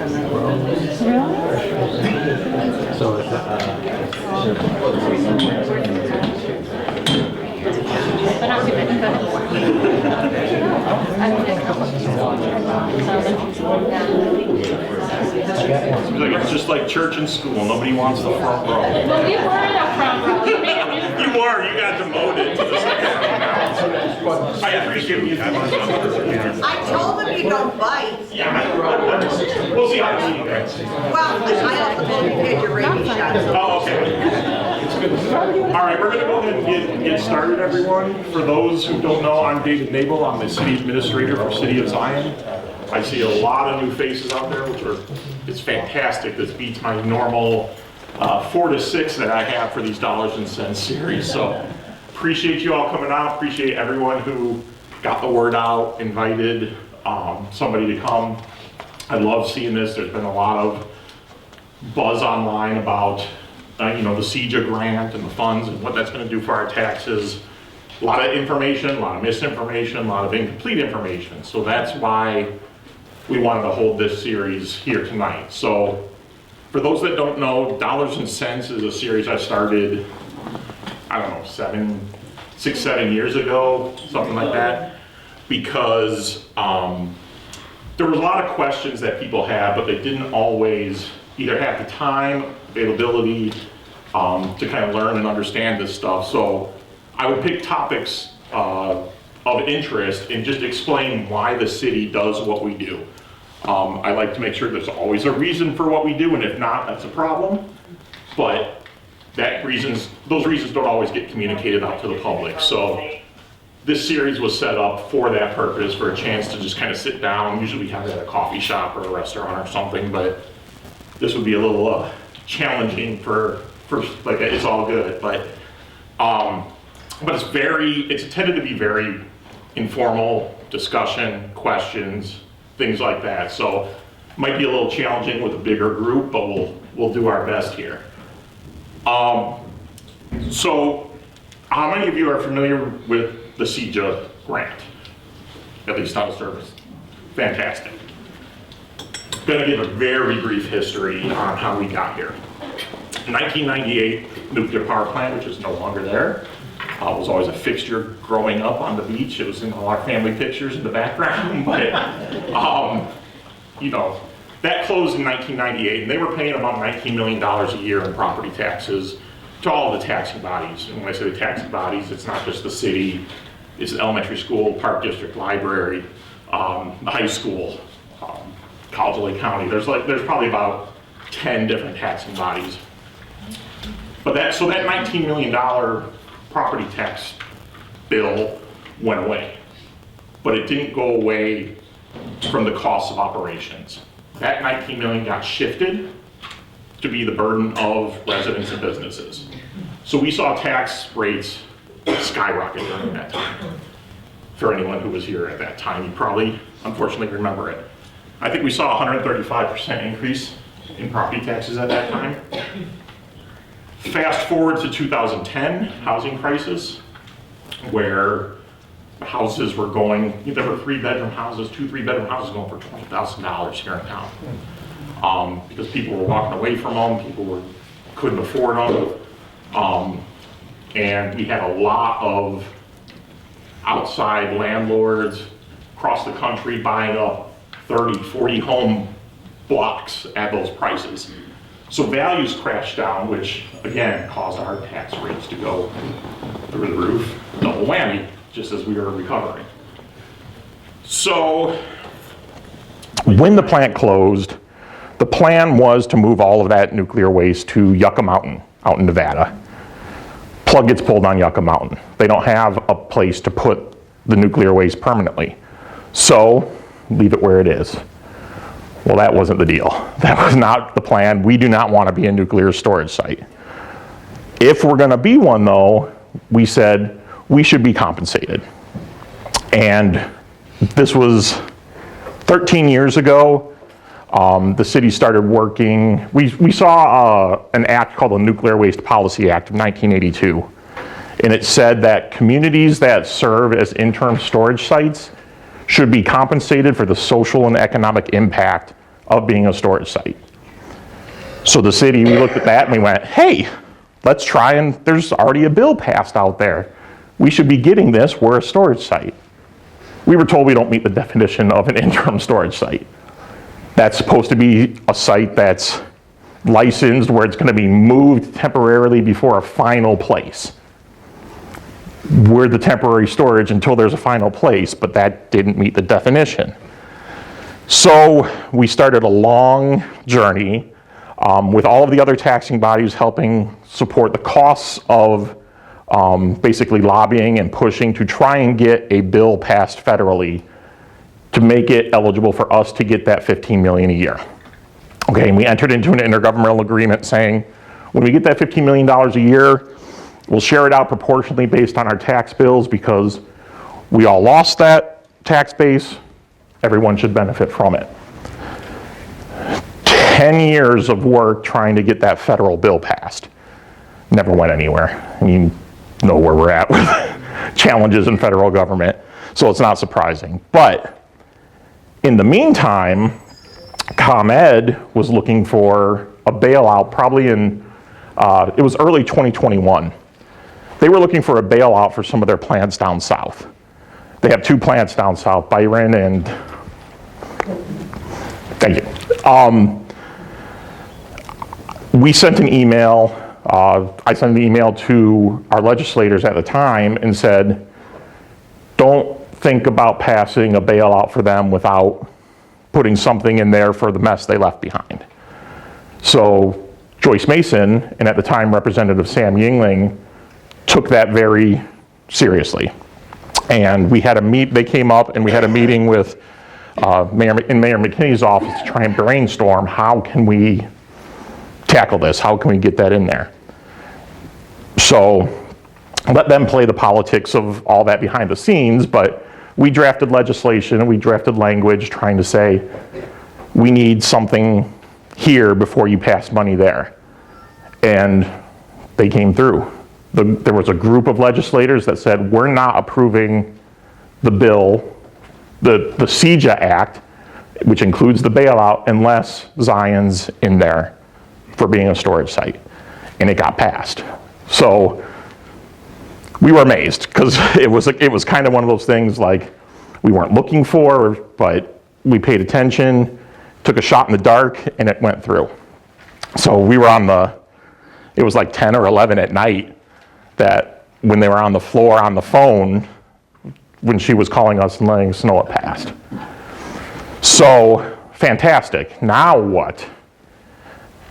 So it's but not too many, but I mean, a couple Seems like it's just like church and school. Nobody wants the front row. Well, we were in the front row. You were. You got demoted to the second row now. I appreciate you. I told them you don't bite. Yeah. We'll see how the meeting goes. Well, I also told you to get your rabies shot. Oh, okay. All right, we're going to go ahead and get started, everyone. For those who don't know, I'm David Knabel. I'm the city administrator for City of Zion. I see a lot of new faces out there, it's fantastic. This beats my normal 4 to 6 that I have for these dollars and cents series. So appreciate you all coming out. Appreciate everyone who got the word out, invited somebody to come. I love seeing this. There's been a lot of buzz online about the CEJA grant and the funds and what that's going to do for our taxes. A lot of information, a lot of misinformation, a lot of incomplete information. So that's why we wanted to hold this series here tonight. So for those that don't know, Dollars and Cents is a series I started, I don't know, 6, 7 years ago, something like that, because there were a lot of questions that people had, but they didn't always either have the time, availability to kind of learn and understand this stuff. So I would pick topics of interest and just explain why the city does what we do. I like to make sure there's always a reason for what we do, and if not, that's a problem. But those reasons don't always get communicated out to the public. So this series was set up for that purpose, for a chance to just kind of sit down. Usually we have it at a coffee shop or a restaurant or something, but this would be a little challenging for like, it's all good, but it's intended to be very informal discussion, questions, things like that. So might be a little challenging with a bigger group, but we'll do our best here. So how many of you are familiar with the CEJA grant? At least on the surface. Fantastic. Going to give a very brief history on how we got here. 1998 nuclear power plant, which is no longer there. Was always a fixture growing up on the beach. It was in all our family pictures in the background, but that closed in 1998, and they were paying about $19 million a year in property taxes to all the taxing bodies. And when I say the taxing bodies, it's not just the city, it's the elementary school, park district, library, the high school, College of Lake County. There's probably about 10 different taxing bodies. But that $19 million property tax bill went away, but it didn't go away from the cost of operations. That $19 million got shifted to be the burden of residents and businesses. So we saw tax rates skyrocket during that time. For anyone who was here at that time, you probably unfortunately remember it. I think we saw a 135% increase in property taxes at that time. Fast forward to 2010, housing crisis, where houses were going, there were 3-bedroom houses, 2 3-bedroom houses going for $20,000 here in town. Because people were walking away from them, people couldn't afford them. And we had a lot of outside landlords across the country buying up 30, 40 home blocks at those prices. So values crashed down, which again caused our tax rates to go through the roof. Double whammy, just as we were recovering. So when the plant closed, the plan was to move all of that nuclear waste to Yucca Mountain out in Nevada. Plug gets pulled on Yucca Mountain. They don't have a place to put the nuclear waste permanently. So leave it where it is. Well, that wasn't the deal. That was not the plan. We do not want to be a nuclear storage site. If we're going to be one, though, we said we should be compensated. And this was 13 years ago. The city started working. We saw an act called the Nuclear Waste Policy Act of 1982. And it said that communities that serve as interim storage sites should be compensated for the social and economic impact of being a storage site. So the city, we looked at that and we went, hey, let's try, and there's already a bill passed out there. We should be getting this, we're a storage site. We were told we don't meet the definition of an interim storage site. That's supposed to be a site that's licensed, where it's gonna be moved temporarily before a final place. We're the temporary storage until there's a final place, but that didn't meet the definition. So we started a long journey with all of the other taxing bodies helping support the costs of basically lobbying and pushing to try and get a bill passed federally to make it eligible for us to get that $15 million a year. Okay, and we entered into an intergovernmental agreement saying, when we get that $15 million a year, we'll share it out proportionally based on our tax bills, because we all lost that tax base, everyone should benefit from it. 10 years of work trying to get that federal bill passed. Never went anywhere. I mean, know where we're at with challenges in federal government, so it's not surprising. But in the meantime, ComEd was looking for a bailout probably in, it was early 2021. They were looking for a bailout for some of their plants down south. They have 2 plants down south, Byron and, thank you. We sent an email, I sent an email to our legislators at the time and said, don't think about passing a bailout for them without putting something in there for the mess they left behind. So Joyce Mason, and at the time Representative Sam Yingling, took that very seriously. And we had they came up and we had a meeting with Mayor McKinney's office to try and brainstorm, how can we tackle this? How can we get that in there? So let them play the politics of all that behind the scenes, but we drafted legislation and we drafted language trying to say, we need something here before you pass money there. And they came through. There was a group of legislators that said, we're not approving the bill, the CEJA Act, which includes the bailout, unless Zion's in there for being a storage site. And it got passed. So we were amazed, because it was kind of one of those things like we weren't looking for, but we paid attention, took a shot in the dark, and it went through. So we were it was like 10 or 11 at night, that when they were on the floor on the phone, when she was calling us and letting us know it passed. So fantastic. Now what?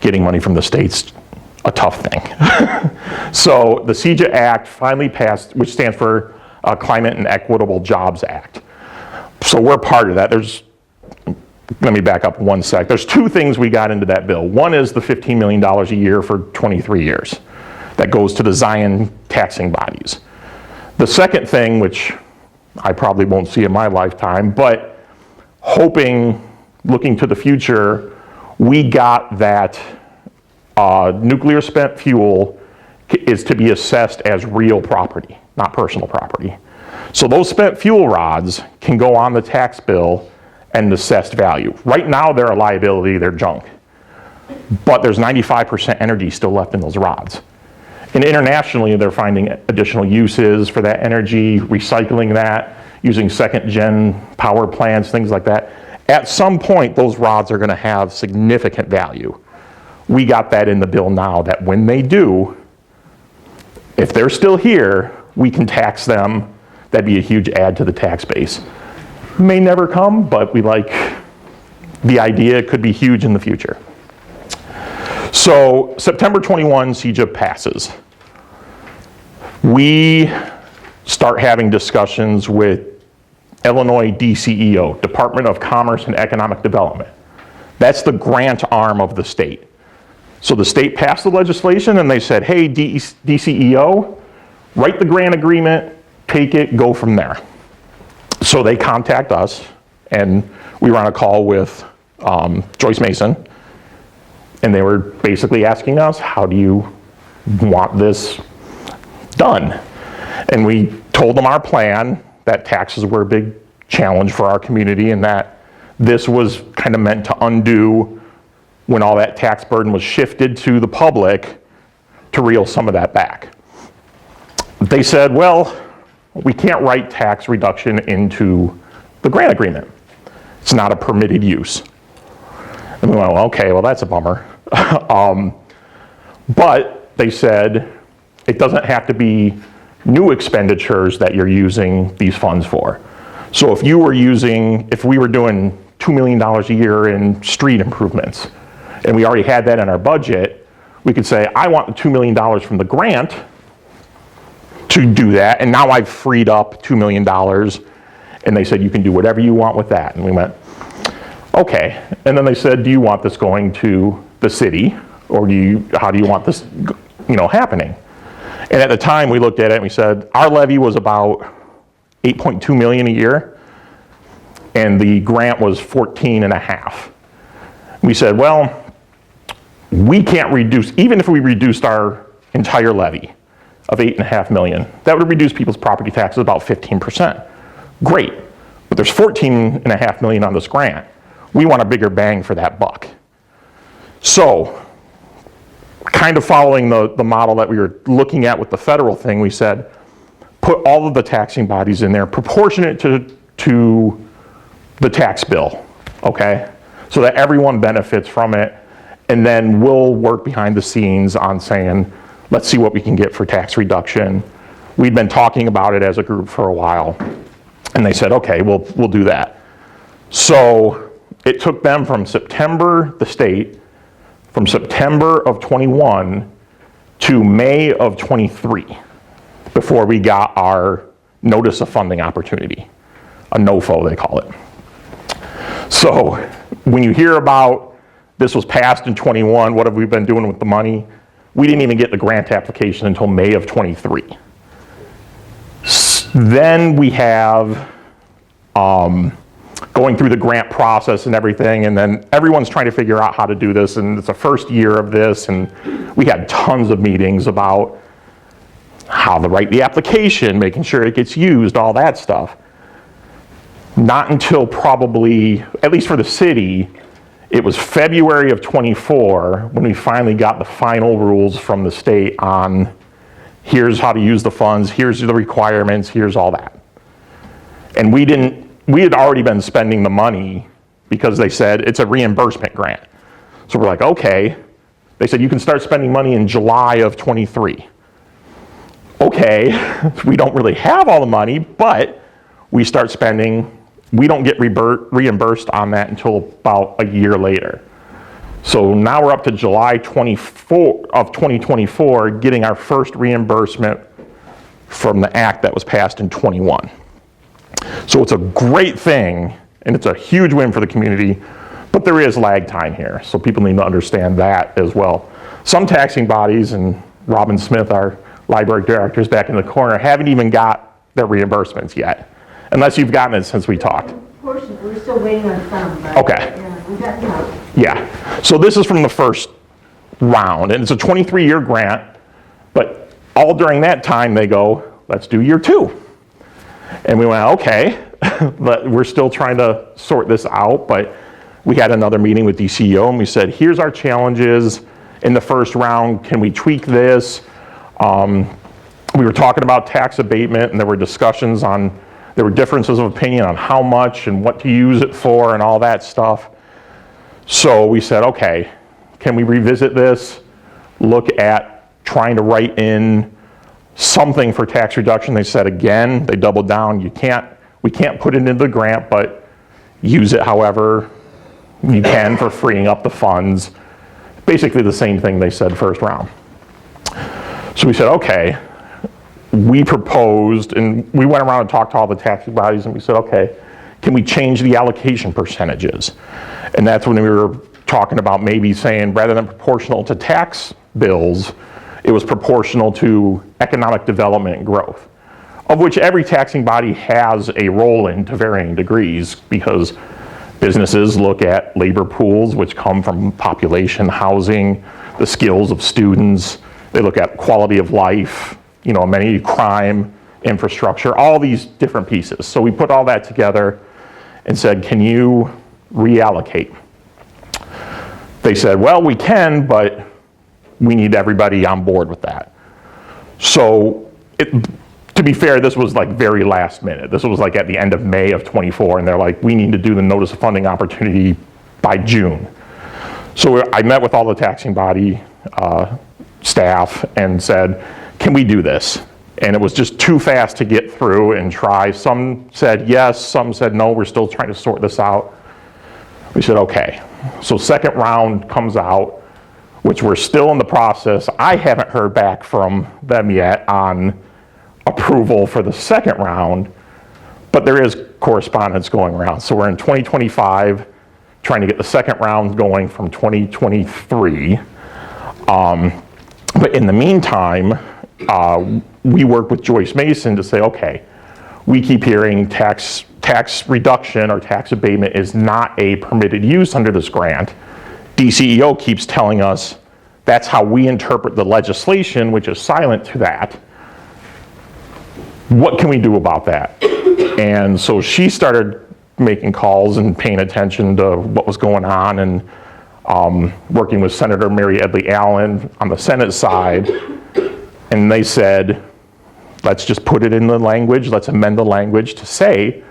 Getting money from the state's a tough thing. So the CEJA Act finally passed, which stands for Climate and Equitable Jobs Act. So we're part of that. Let me back up 1 sec. There's 2 things we got into that bill. One is the $15 million a year for 23 years. That goes to the Zion taxing bodies. The second thing, which I probably won't see in my lifetime, but looking to the future, we got that nuclear spent fuel is to be assessed as real property, not personal property. So those spent fuel rods can go on the tax bill and the assessed value. Right now they're a liability, they're junk. But there's 95% energy still left in those rods. And internationally, they're finding additional uses for that energy, recycling that, using second-gen power plants, things like that. At some point, those rods are going to have significant value. We got that in the bill now, that when they do, if they're still here, we can tax them. That'd be a huge add to the tax base. May never come, but we like the idea. It could be huge in the future. So September 21, CEJA passes. We start having discussions with Illinois DCEO, Department of Commerce and Economic Development. That's the grant arm of the state. So the state passed the legislation and they said, hey, DCEO, write the grant agreement, take it, go from there. So they contact us, and we were on a call with Joyce Mason, and they were basically asking us, how do you want this done? And we told them our plan, that taxes were a big challenge for our community, and that this was kind of meant to undo when all that tax burden was shifted to the public to reel some of that back. They said, well, we can't write tax reduction into the grant agreement. It's not a permitted use. And we went, well, okay, well, that's a bummer. But they said it doesn't have to be new expenditures that you're using these funds for. So if we were doing $2 million a year in street improvements, and we already had that in our budget, we could say, I want the $2 million from the grant to do that, and now I've freed up $2 million, and they said, you can do whatever you want with that. And we went, okay. And then they said, do you want this going to the city, or how do you want this, happening? And at the time, we looked at it and we said, our levy was about $8.2 million a year, and the grant was 14.5. We said, well, we can't reduce, even if we reduced our entire levy of $8.5 million, that would reduce people's property taxes about 15%. Great, but there's $14.5 million on this grant. We want a bigger bang for that buck. So, kind of following the model that we were looking at with the federal thing, we said, put all of the taxing bodies in there, proportionate to the tax bill, okay? So that everyone benefits from it, and then we'll work behind the scenes on saying, let's see what we can get for tax reduction. We'd been talking about it as a group for a while, and they said, okay, we'll do that. So it took them from September, the state, from September of 21 to May of 23 before we got our notice of funding opportunity, a NOFO they call it. So when you hear about this was passed in 21, what have we been doing with the money? We didn't even get the grant application until May of 23. Then we have going through the grant process and everything, and then everyone's trying to figure out how to do this, and it's the first year of this, and we had tons of meetings about how to write the application, making sure it gets used, all that stuff. Not until probably, at least for the city, it was February of 24 when we finally got the final rules from the state on here's how to use the funds, here's the requirements, here's all that. And we had already been spending the money because they said it's a reimbursement grant. So we're like, okay. They said you can start spending money in July of 23. Okay, we don't really have all the money, but we start spending. We don't get reimbursed on that until about a year later. So now we're up to July 24 of 2024, getting our first reimbursement from the act that was passed in 21. So it's a great thing, and it's a huge win for the community, but there is lag time here, so people need to understand that as well. Some taxing bodies, and Robin Smith, our library director, is back in the corner, haven't even got their reimbursements yet, unless you've gotten it since we talked. Portion, we're still waiting on some, but Okay. yeah, we got some. Yeah, so this is from the first round, and it's a 23-year grant, but all during that time they go, let's do year 2. And we went, okay, but we're still trying to sort this out, but we had another meeting with DCEO and we said, here's our challenges in the first round, can we tweak this? We were talking about tax abatement, and there were discussions on, there were differences of opinion on how much and what to use it for and all that stuff. So we said, okay, can we revisit this, look at trying to write in something for tax reduction? They said again, they doubled down, we can't put it into the grant, but use it however you can for freeing up the funds. Basically the same thing they said first round. So we said, okay, we proposed, and we went around and talked to all the taxing bodies, and we said, okay, can we change the allocation percentages? And that's when we were talking about maybe saying, rather than proportional to tax bills, it was proportional to economic development and growth, of which every taxing body has a role in to varying degrees, because businesses look at labor pools, which come from population, housing, the skills of students. They look at quality of life, many crime, infrastructure, all these different pieces. So we put all that together and said, can you reallocate. They said, well, we can, but we need everybody on board with that. So, to be fair, this was like very last minute. This was like at the end of May of 24, and they're like, we need to do the notice of funding opportunity by June. So I met with all the taxing body staff and said, can we do this? And it was just too fast to get through and try. Some said yes, some said no, we're still trying to sort this out. We said, okay. So second round comes out, which we're still in the process. I haven't heard back from them yet on approval for the second round, but there is correspondence going around. So we're in 2025, trying to get the second round going from 2023. But in the meantime, we work with Joyce Mason to say, okay, we keep hearing tax reduction or tax abatement is not a permitted use under this grant. DCEO keeps telling us that's how we interpret the legislation, which is silent to that. What can we do about that? And so she started making calls and paying attention to what was going on, and working with Senator Mary Edley Allen on the Senate side. And they said, let's just put it in the language, let's amend the language to say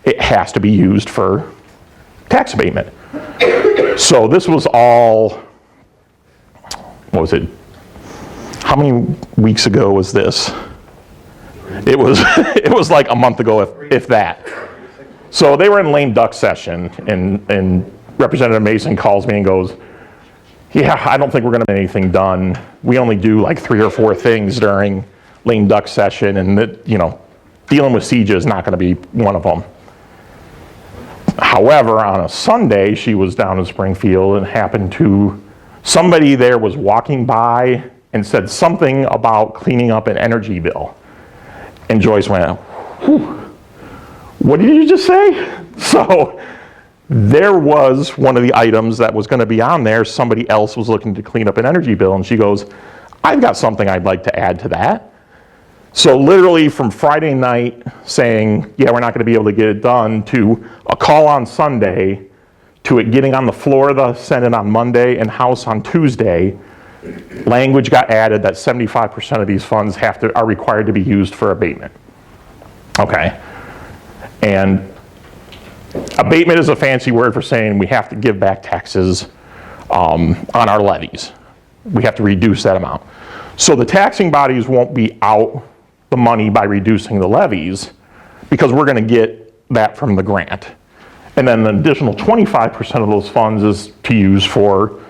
it has to be used for tax abatement. So this was all, what was it? How many weeks ago was this? It was like a month ago, if that. So they were in lame duck session, and Representative Mason calls me and goes, yeah, I don't think we're gonna get anything done. We only do like 3 or 4 things during lame duck session, and that, you know, dealing with CJA is not gonna be one of them. However, on a Sunday, she was down in Springfield and somebody there was walking by and said something about cleaning up an energy bill. And Joyce went, whew, what did you just say? So there was one of the items that was gonna be on there, somebody else was looking to clean up an energy bill, and she goes, I've got something I'd like to add to that. So literally from Friday night saying, yeah, we're not gonna be able to get it done, to a call on Sunday, to it getting on the floor of the Senate on Monday and House on Tuesday, language got added that 75% of these funds are required to be used for abatement. Okay. And abatement is a fancy word for saying we have to give back taxes on our levies. We have to reduce that amount. So the taxing bodies won't be out the money by reducing the levies, because we're going to get that from the grant. And then an additional 25% of those funds is to use for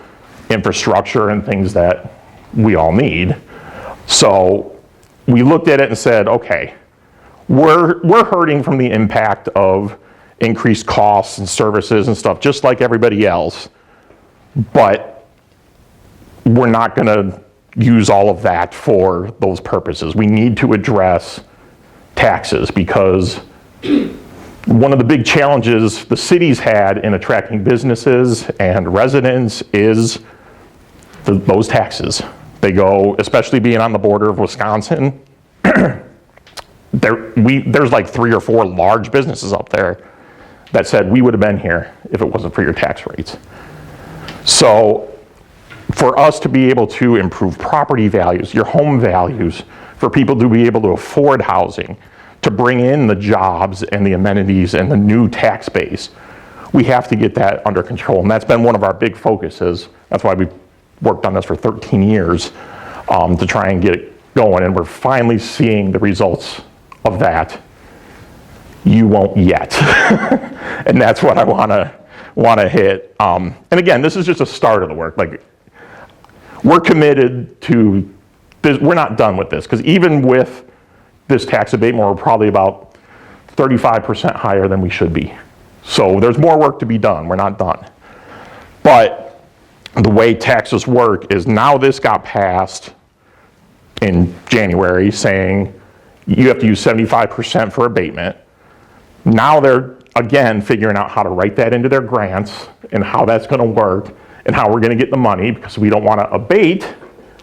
infrastructure and things that we all need. So we looked at it and said, okay, we're hurting from the impact of increased costs and services and stuff, just like everybody else, but we're not going to use all of that for those purposes. We need to address taxes, because one of the big challenges the city's had in attracting businesses and residents is those taxes. They go, especially being on the border of Wisconsin, there's like 3 or 4 large businesses up there that said we would have been here if it wasn't for your tax rates. So for us to be able to improve property values, your home values, for people to be able to afford housing, to bring in the jobs and the amenities and the new tax base, we have to get that under control. And that's been one of our big focuses. That's why we've worked on this for 13 years, to try and get it going. And we're finally seeing the results of that. You won't yet. And that's what I wanna hit. And again, this is just a start of the work. Like, we're committed to this. We're not done with this, because even with this tax abatement, we're probably about 35% higher than we should be. So there's more work to be done. We're not done. But the way taxes work is, now this got passed in January saying you have to use 75% for abatement. Now they're again figuring out how to write that into their grants and how that's going to work and how we're going to get the money, because we don't want to abate,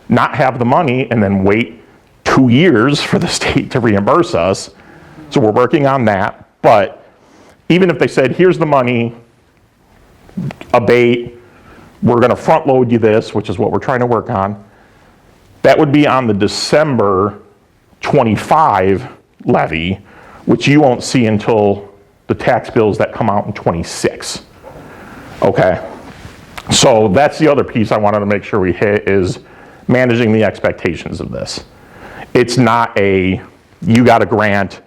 not have the money, and then wait 2 years for the state to reimburse us. So we're working on that. But even if they said, here's the money, abate, we're gonna front load you this, which is what we're trying to work on. That would be on the December 25 levy, which you won't see until the tax bills that come out in 26. Okay, so that's the other piece I wanted to make sure we hit, is managing the expectations of this. It's not a, you got a grant,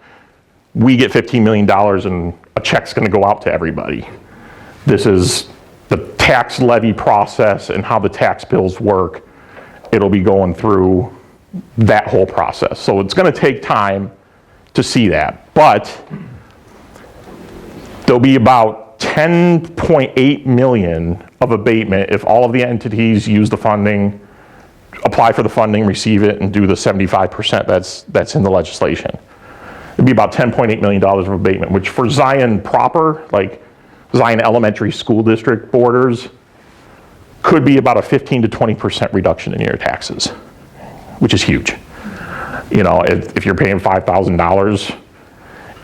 we get $15 million and a check's gonna go out to everybody. This is the tax levy process and how the tax bills work. It'll be going through that whole process. So it's gonna take time to see that, but there'll be about 10.8 million of abatement if all of the entities use the funding, apply for the funding, receive it, and do the 75% that's in the legislation. It'd be about $10.8 million of abatement, which for Zion proper, like Zion Elementary School District borders, could be about a 15 to 20% reduction in your taxes, which is huge. You know, if you're paying $5,000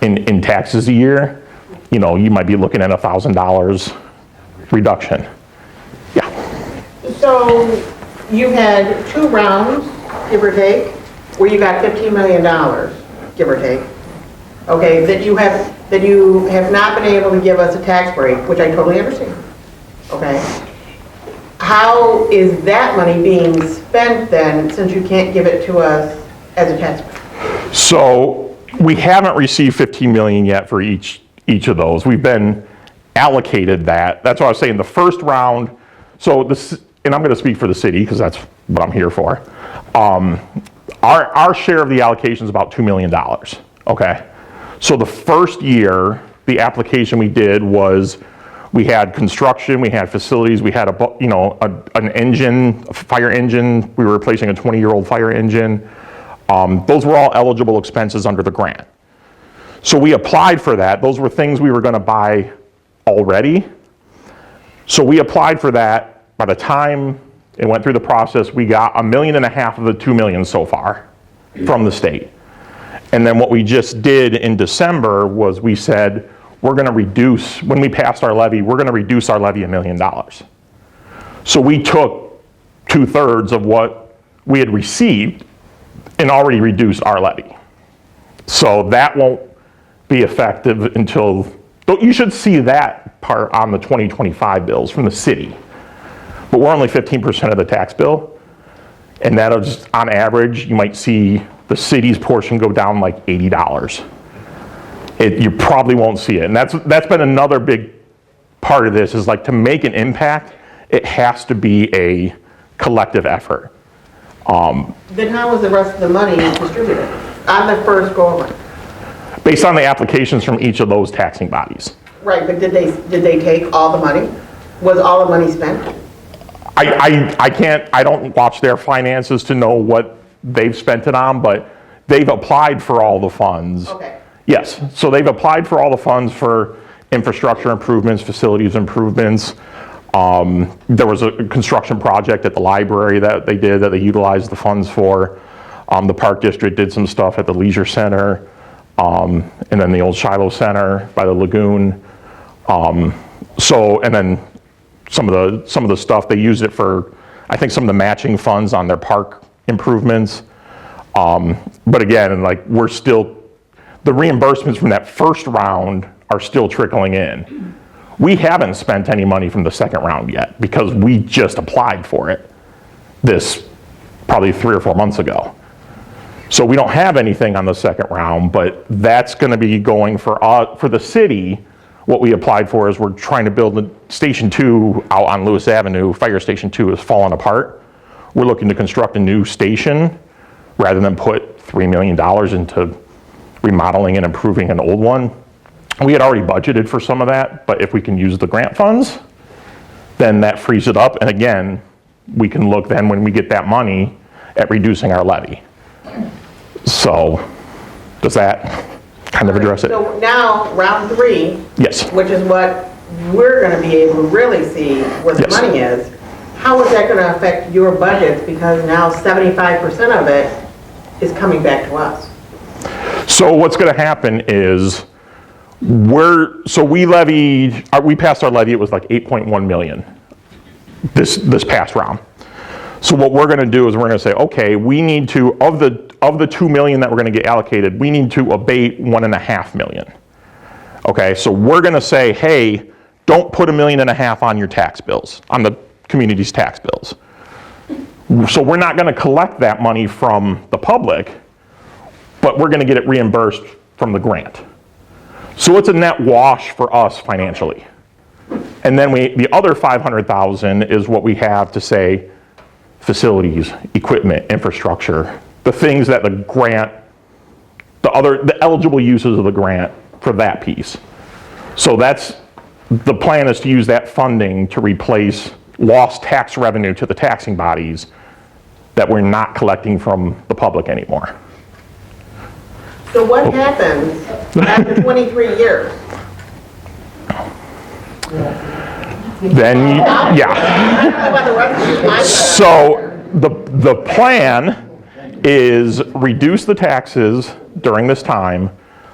in taxes a year, you know, you might be looking at $1,000 reduction. Yeah. So you had 2 rounds, give or take, where you got $15 million, give or take. Okay, that you have not been able to give us a tax break, which I totally understand. Okay. How is that money being spent then, since you can't give it to us as a tax break? So we haven't received 15 million yet for each of those. We've been allocated that. That's what I was saying, the first round, so this, and I'm gonna speak for the city because that's what I'm here for. Our share of the allocation is about $2 million, okay? So the first year, the application we did was, we had construction, we had facilities, we had an engine, a fire engine, we were replacing a 20-year-old fire engine. Those were all eligible expenses under the grant. So we applied for that. Those were things we were gonna buy already. So we applied for that. By the time it went through the process, we got $1.5 million of the 2 million so far from the state. And then what we just did in December was we said, we're gonna reduce, when we passed our levy, we're gonna reduce our levy $1 million. So we took 2/3 of what we had received and already reduced our levy. So that won't be effective until, you should see that part on the 2025 bills from the city. But we're only 15% of the tax bill. And that'll just, on average, you might see the city's portion go down like $80. You probably won't see it. And that's been another big part of this, is like, to make an impact, it has to be a collective effort. Then how was the rest of the money distributed on the first go-around? Based on the applications from each of those taxing bodies. Right, but did they take all the money? Was all the money spent? I don't watch their finances to know what they've spent it on, but they've applied for all the funds. Okay. Yes, so they've applied for all the funds for infrastructure improvements, facilities improvements. There was a construction project at the library that they did, that they utilized the funds for. The Park District did some stuff at the Leisure Center, and then the old Shiloh Center by the lagoon. And then some of the stuff, they used it for, I think, some of the matching funds on their park improvements. But again, like, we're still, the reimbursements from that first round are still trickling in. We haven't spent any money from the second round yet because we just applied for it this probably 3 or 4 months ago. So we don't have anything on the second round, but that's gonna be going for the city. What we applied for is, we're trying to build the Station 2 out on Lewis Avenue. Fire Station 2 is falling apart. We're looking to construct a new station rather than put $3 million into remodeling and improving an old one. We had already budgeted for some of that, but if we can use the grant funds, then that frees it up. And again, we can look then, when we get that money, at reducing our levy. So, does that kind of address it? So now, round 3. Yes. Which is what we're gonna be able to really see where the Yes. money is. How is that gonna affect your budgets? Because now 75% of it is coming back to us. So what's gonna happen is, we passed our levy, it was like 8.1 million this past round. So what we're gonna do is we're gonna say, okay, we need to, of the 2 million that we're gonna get allocated, we need to abate 1.5 million. Okay, so we're gonna say, hey, don't put $1.5 million on your tax bills, on the community's tax bills. So we're not gonna collect that money from the public, but we're gonna get it reimbursed from the grant. So it's a net wash for us financially. And then the other 500,000 is what we have to say, facilities, equipment, infrastructure, the things that the grant, the eligible uses of the grant for that piece. So the plan is to use that funding to replace lost tax revenue to the taxing bodies that we're not collecting from the public anymore. So what happens after 23 years? Then, yeah. I don't know about the rest of your life. So the plan is reduce the taxes during this time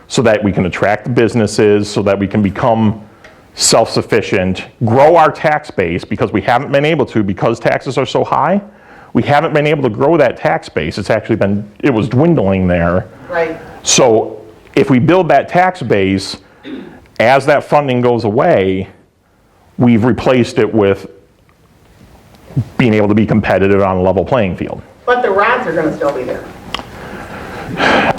so that we can attract businesses, so that we can become self-sufficient, grow our tax base, because we haven't been able to, because taxes are so high, we haven't been able to grow that tax base. It's actually it was dwindling there. Right. So if we build that tax base, as that funding goes away, we've replaced it with being able to be competitive on a level playing field. But the rods are gonna still be there.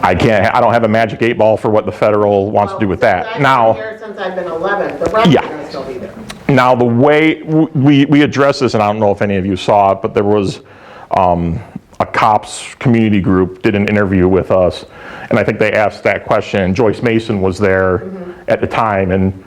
I don't have a magic 8 ball for what the federal wants to do with that. I've been Now, here since I've been 11, the rods Yeah. are gonna still be there. now the way we addressed this, and I don't know if any of you saw it, but there was a COPS community group did an interview with us, and I think they asked that question, and Joyce Mason was there at the time, and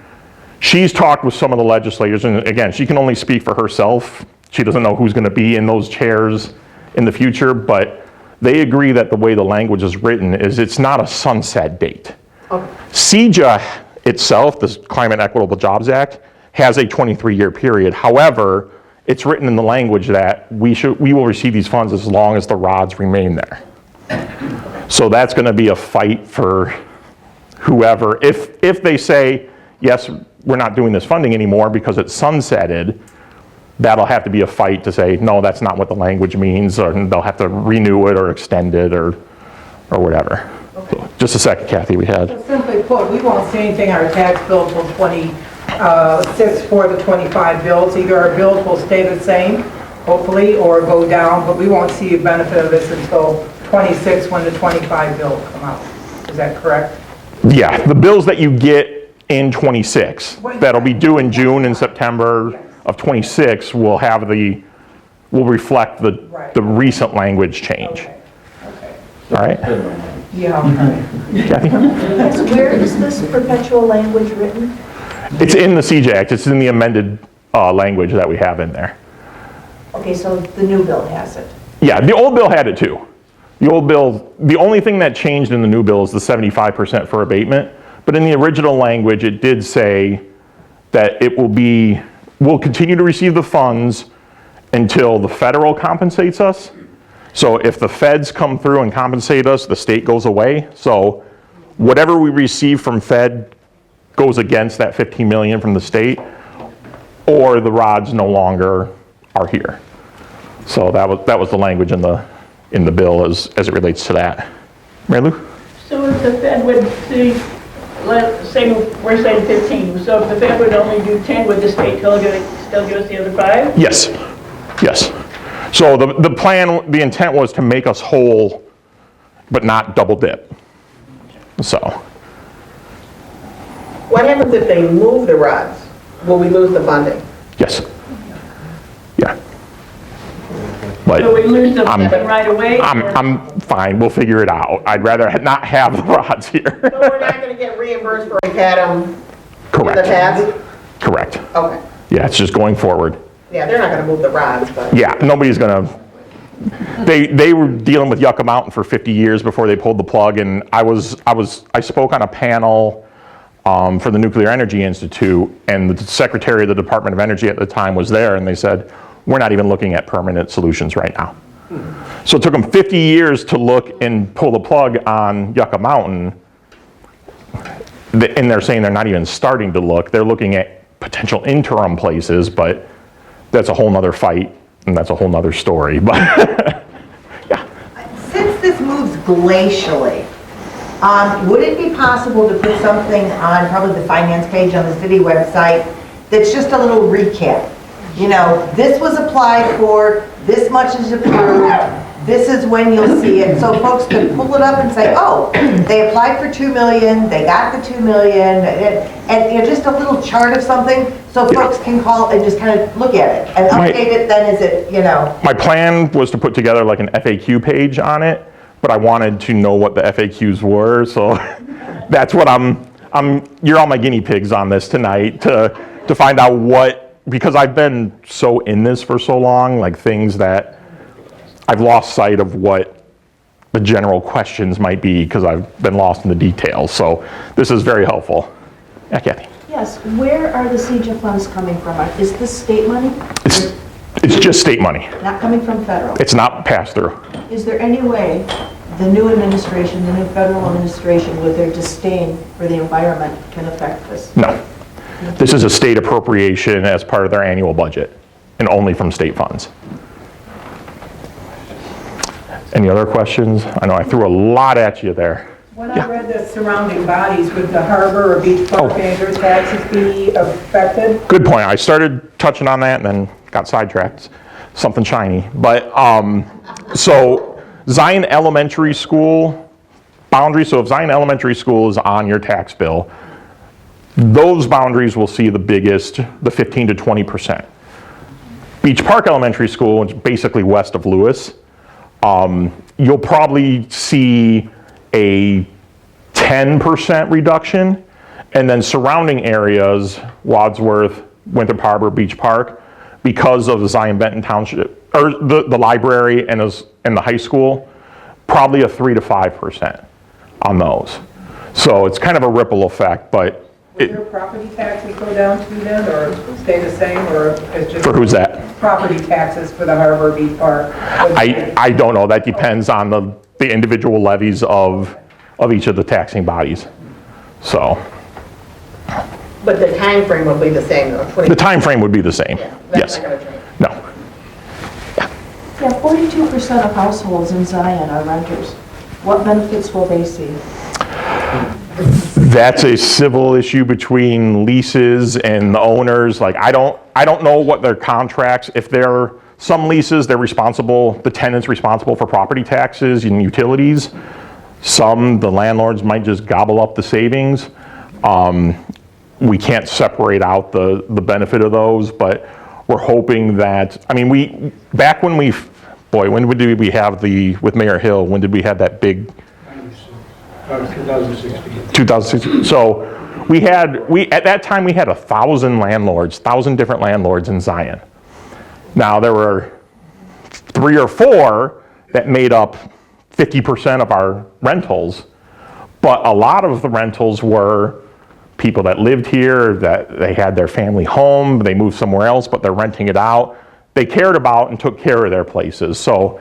she's talked with some of the legislators, and again, she can only speak for herself. She doesn't know who's gonna be in those chairs in the future, but they agree that the way the language is written is it's not a sunset date. Okay. CEJA itself, the Climate Equitable Jobs Act, has a 23-year period. However, it's written in the language that we will receive these funds as long as the rods remain there. So that's gonna be a fight for whoever. If they say, yes, we're not doing this funding anymore because it's sunsetted, that'll have to be a fight to say, no, that's not what the language means, or they'll have to renew it or extend it or whatever. So, just a second, Kathy, we had. So simply put, we won't see anything on our tax bill till 26 for the 25 bills. Either our bills will stay the same, hopefully, or go down, but we won't see a benefit of this until 26 when the 25 bills come out. Is that correct? Yeah, the bills that you get in 26, that'll be due in June and September of 26 will reflect the recent language change. Okay. All right? Yeah. Kathy? Where is this perpetual language written? It's in the CEJA Act. It's in the amended language that we have in there. Okay, so the new bill has it. Yeah, the old bill had it too. The old bill, the only thing that changed in the new bill is the 75% for abatement. But in the original language, it did say that we'll continue to receive the funds until the federal compensates us. So if the feds come through and compensate us, the state goes away. So whatever we receive from Fed goes against that 15 million from the state, or the rods no longer are here. So that was the language in the bill as it relates to that. Mary Lou? So if the Fed would see, let's say we're saying 15, so if the Fed would only do 10, would the state still give us the other 5? Yes, yes. So the plan, the intent was to make us whole, but not double dip. So. What happens if they move the rods? Will we lose the funding? Yes. Yeah. But So we lose the 7 right away? or- I'm fine, we'll figure it out. I'd rather not have the rods here. So we're not gonna get reimbursed for we've had them in the Correct, past? correct. Okay. Yeah, it's just going forward. Yeah, they're not gonna move the rods, but. Yeah, nobody's gonna, they were dealing with Yucca Mountain for 50 years before they pulled the plug, and I spoke on a panel for the Nuclear Energy Institute, and the secretary of the Department of Energy at the time was there, and they said, we're not even looking at permanent solutions right now. So it took them 50 years to look and pull the plug on Yucca Mountain. and they're saying they're not even starting to look. They're looking at potential interim places, but that's a whole nother fight, and that's a whole nother story. But Since this moves glacially, would it be possible to put something on probably the finance page on the city website that's just a little recap? You know, this was applied for, this much is approved, this is when you'll see it. So folks could pull it up and say, oh, they applied for 2 million, they got the 2 million, and you know, just a little chart of something so folks can call and just kind of look at it and update it then as it, you know. my plan was to put together like an FAQ page on it, but I wanted to know what the FAQs were, so that's what you're all my guinea pigs on this tonight to find out what, because I've been so in this for so long, like things that I've lost sight of what the general questions might be because I've been lost in the details. So this is very helpful. Yeah, Kathy. Yes, where are the CJA funds coming from? Is this state money? It's just state money. Not coming from federal? It's not passed through. Is there any way the new administration, the new federal administration, with their disdain for the environment, can affect this? No. This is a state appropriation as part of their annual budget and only from state funds. Any other questions? I know I threw a lot at you there. When I read the surrounding bodies, would the harbor or beach park manager taxes be affected? Good point. I started touching on that and then got sidetracked. Something shiny. But, so Zion Elementary School boundary, so if Zion Elementary School is on your tax bill, those boundaries will see the biggest, the 15 to 20%. Beach Park Elementary School, which is basically west of Lewis, you'll probably see a 10% reduction, and then surrounding areas, Wadsworth, Winthrop Harbor, Beach Park, because of the Zion Benton Township, or the library and the high school, probably a 3 to 5% on those. So it's kind of a ripple effect, but Would their property taxes go down too then, or stay the same, or it's just? For who's that? Property taxes for the harbor, beach park. I don't know. That depends on the individual levies of each of the taxing bodies. So But the time frame will be the same, though, 20. the time frame would be the same. That's Yes. not gonna change. No. Yeah, 42% of households in Zion are renters. What benefits will they see? That's a civil issue between leases and the owners. Like, I don't know what their contracts, if they're, some leases, they're responsible, the tenant's responsible for property taxes and utilities. Some, the landlords might just gobble up the savings. We can't separate out the benefit of those, but we're hoping that, I mean, back when when did we have with Mayor Hill, when did we have that big? 2016. So at that time we had 1,000 different landlords in Zion. Now there were 3 or 4 that made up 50% of our rentals, but a lot of the rentals were people that lived here, that they had their family home, they moved somewhere else, but they're renting it out. They cared about and took care of their places. So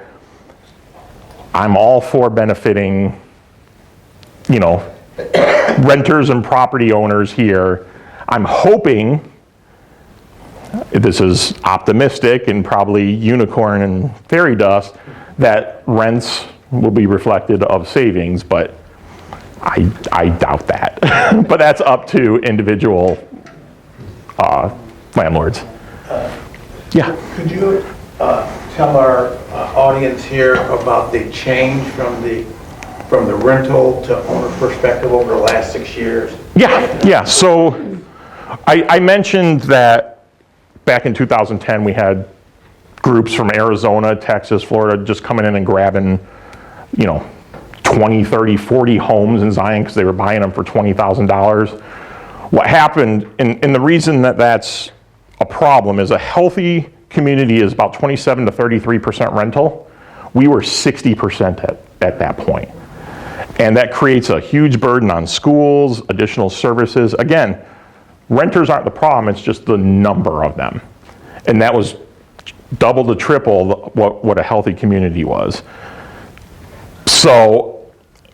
I'm all for benefiting, renters and property owners here. I'm hoping, this is optimistic and probably unicorn and fairy dust, that rents will be reflected of savings, but I doubt that. But that's up to individual landlords. Yeah. Could you tell our audience here about the change from the rental to owner perspective over the last 6 years? Yeah. So I mentioned that back in 2010 we had groups from Arizona, Texas, Florida just coming in and grabbing, 20, 30, 40 homes in Zion because they were buying them for $20,000. What happened, and the reason that that's a problem is a healthy community is about 27 to 33% rental. We were 60% at that point. And that creates a huge burden on schools, additional services. Again, renters aren't the problem, it's just the number of them. And that was double to triple what a healthy community was. So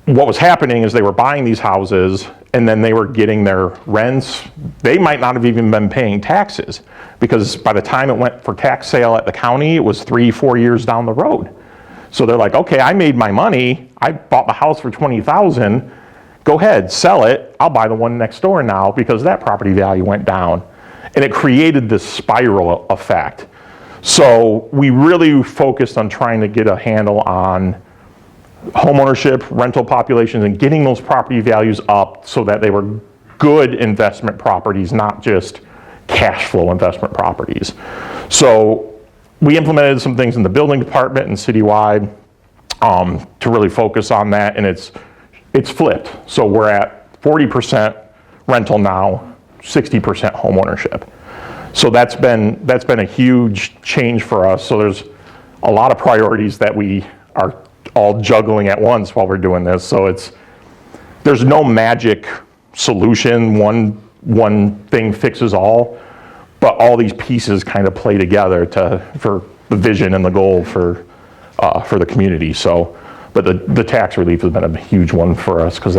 what was happening is they were buying these houses and then they were getting their rents. They might not have even been paying taxes because by the time it went for tax sale at the county, it was 3-4 years down the road. So they're like, okay, I made my money. I bought the house for $20,000. Go ahead, sell it. I'll buy the one next door now because that property value went down. And it created this spiral effect. So we really focused on trying to get a handle on homeownership, rental populations, and getting those property values up so that they were good investment properties, not just cash flow investment properties. So we implemented some things in the building department and citywide to really focus on that, and it's flipped. So we're at 40% rental now, 60% homeownership. So that's been a huge change for us. So there's a lot of priorities that we are all juggling at once while we're doing this. So there's no magic solution, one thing fixes all, but all these pieces kind of play together for the vision and the goal for the community. So, but the tax relief has been a huge one for us because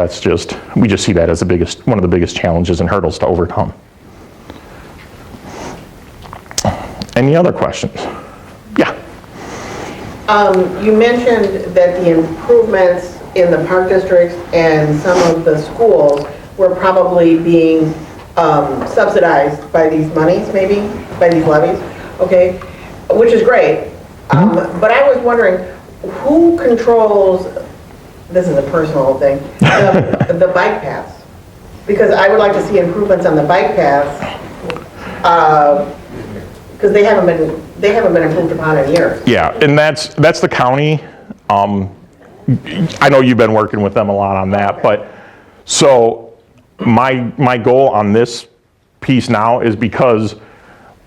we just see that as one of the biggest challenges and hurdles to overcome. Any other questions? Yeah. You mentioned that the improvements in the park districts and some of the schools were probably being subsidized by these monies, maybe, by these levies, okay? Which is great. But I was wondering, who controls, this is a personal thing, the bike paths? Because I would like to see improvements on the bike paths, because they haven't been improved upon in years. Yeah, and that's the county. I know you've been working with them a lot on that, but so my goal on this piece now is because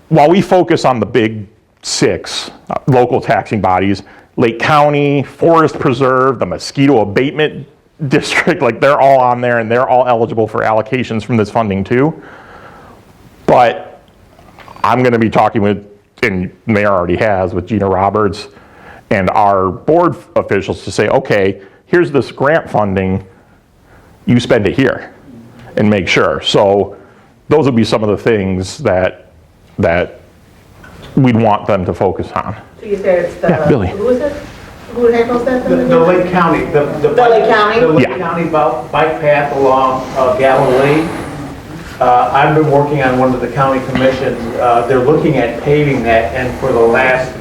while we focus on the big 6 local taxing bodies, Lake County, Forest Preserve, the Mosquito Abatement District, like they're all on there and they're all eligible for allocations from this funding too. But I'm going to be talking with, and Mayor already has, with Gina Roberts and our board officials to say, okay, here's this grant funding, you spend it here and make sure. So those would be some of the things that we'd want them to focus on. So you said it's the, Yeah, Billy. who is it? Who handles that? The Lake County, the Lake County? The Lake Yeah. County bike path along Galilee. I've been working on one of the county commissions. They're looking at paving that, and for the last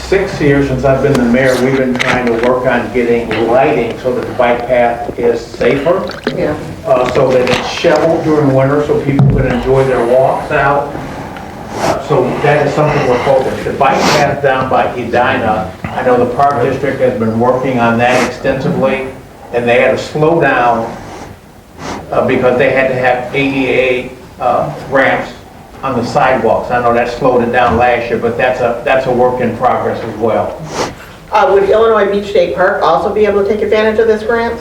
6 years since I've been the mayor, we've been trying to work on getting lighting so that the bike path is safer. Yeah. So that it's shoveled during winter so people can enjoy their walks out. So that is something we're focused. The bike path down by Edina, I know the park district has been working on that extensively, and they had to slow down because they had to have ADA ramps on the sidewalks. I know that slowed it down last year, but that's a work in progress as well. Would Illinois Beach State Park also be able to take advantage of this grant?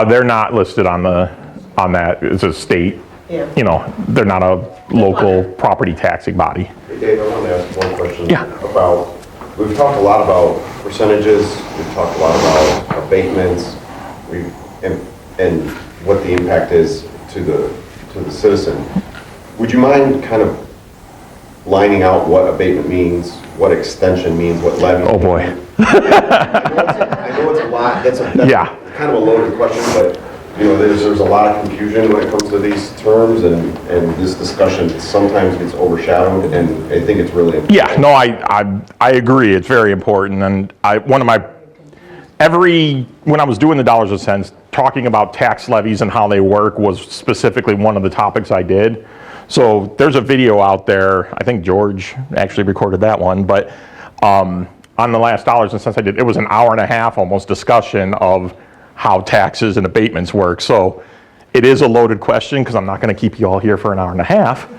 They're not listed on that. It's a state. Yeah. You know, they're not a local property taxing body. Hey Dave, I want to ask one question. Yeah. We've talked a lot about percentages, we've talked a lot about abatements, and what the impact is to the citizen. Would you mind kind of lining out what abatement means, what extension means, what levy? Oh boy. I know it's a lot, that's Yeah. kind of a loaded question, but you know, there's a lot of confusion when it comes to these terms, and this discussion sometimes gets overshadowed, and I think it's really important. Yeah, no, I agree. It's very important. And when I was doing the dollars and cents, talking about tax levies and how they work was specifically one of the topics I did. So there's a video out there, I think George actually recorded that one, but on the last dollars and cents I did, it was an hour and a half almost discussion of how taxes and abatements work. So it is a loaded question because I'm not going to keep you all here for an hour and a half,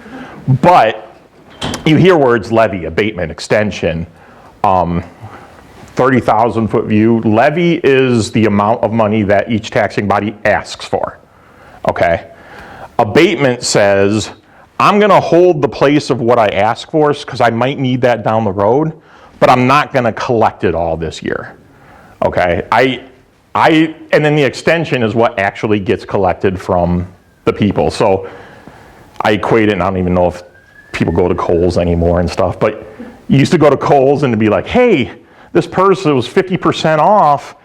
but you hear words levy, abatement, extension, 30,000 foot view. Levy is the amount of money that each taxing body asks for, okay? Abatement says, I'm going to hold the place of what I ask for because I might need that down the road, but I'm not going to collect it all this year, okay? and then the extension is what actually gets collected from the people. So I equate it, and I don't even know if people go to Kohl's anymore and stuff, but you used to go to Kohl's and to be like, hey, this purse was 50% off,